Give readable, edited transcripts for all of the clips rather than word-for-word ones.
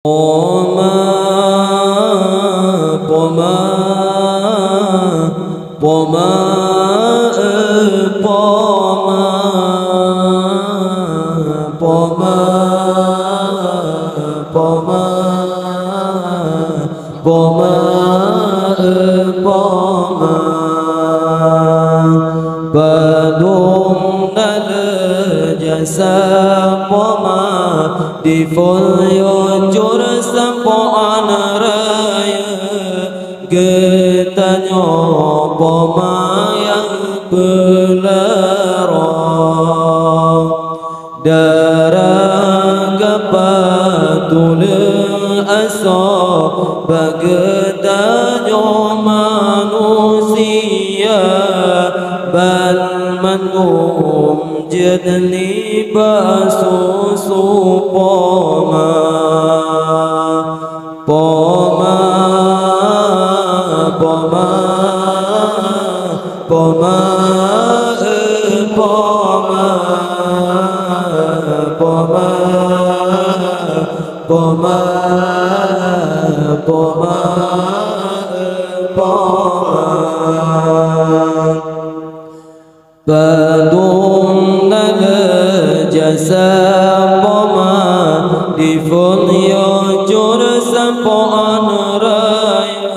Poma poma poma poma poma poma poma poma badum nal jasa poma di folio jur sampoan raya getanyo poma yang belarang darah gapatul asa bagetanyo manusia bal manum jedli basusu poma poma poma poma poma poma poma poma poma badum nal jasa poma di folio jur sampoan raya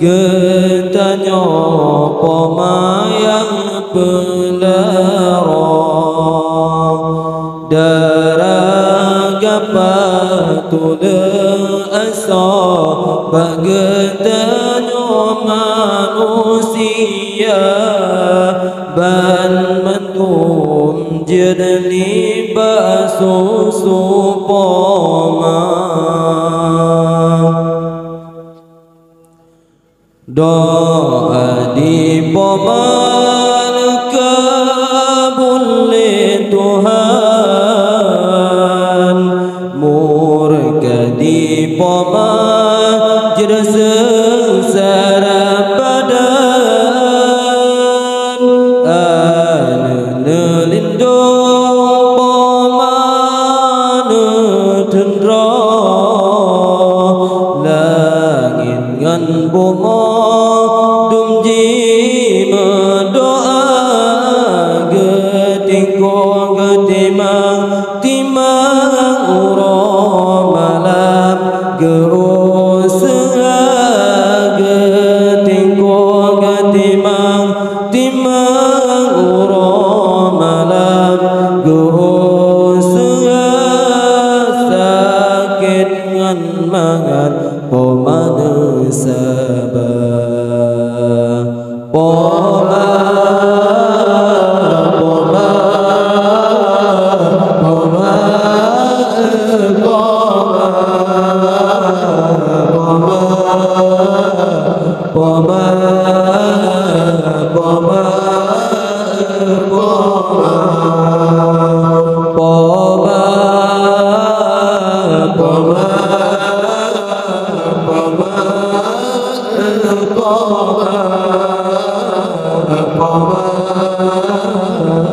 getanyo poma yang belarang darah gapatul asa bagetanyo manusia ban mentum jedli basusu poma doa di poma kabul Tuhan murka di poma jer sengsara badan lindung poma tendra langit ngan bumi dum ji mendoa getingko getimang timang uro malam geus getingko getimang timang uro malam geus sakit ngan mangan pomane sabah poma poma poma poma poma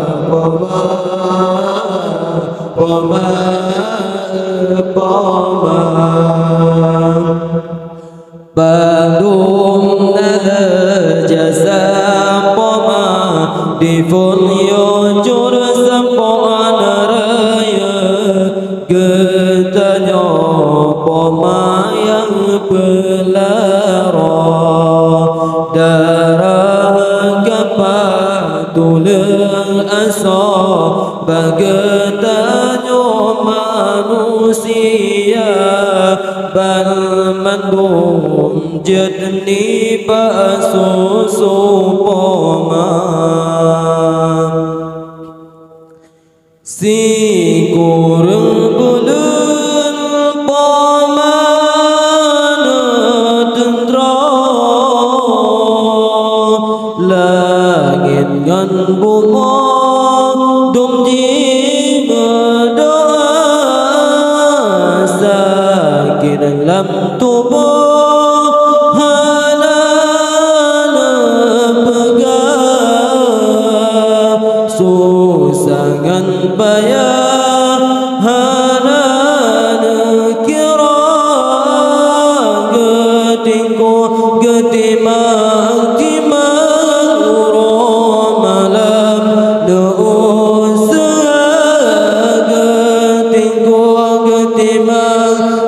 poma poma poma badum nal jasa poma di folio jur sampoan raya getanyo poma yang belarang darah gapatul asa bagetanyo manusia bal mandum jedni basusu poma si kurang bulan poma tendra langit ngan bumi dum ji berdoa sakit dalam tubuh halal pegang susah ngan payah hanan kira ما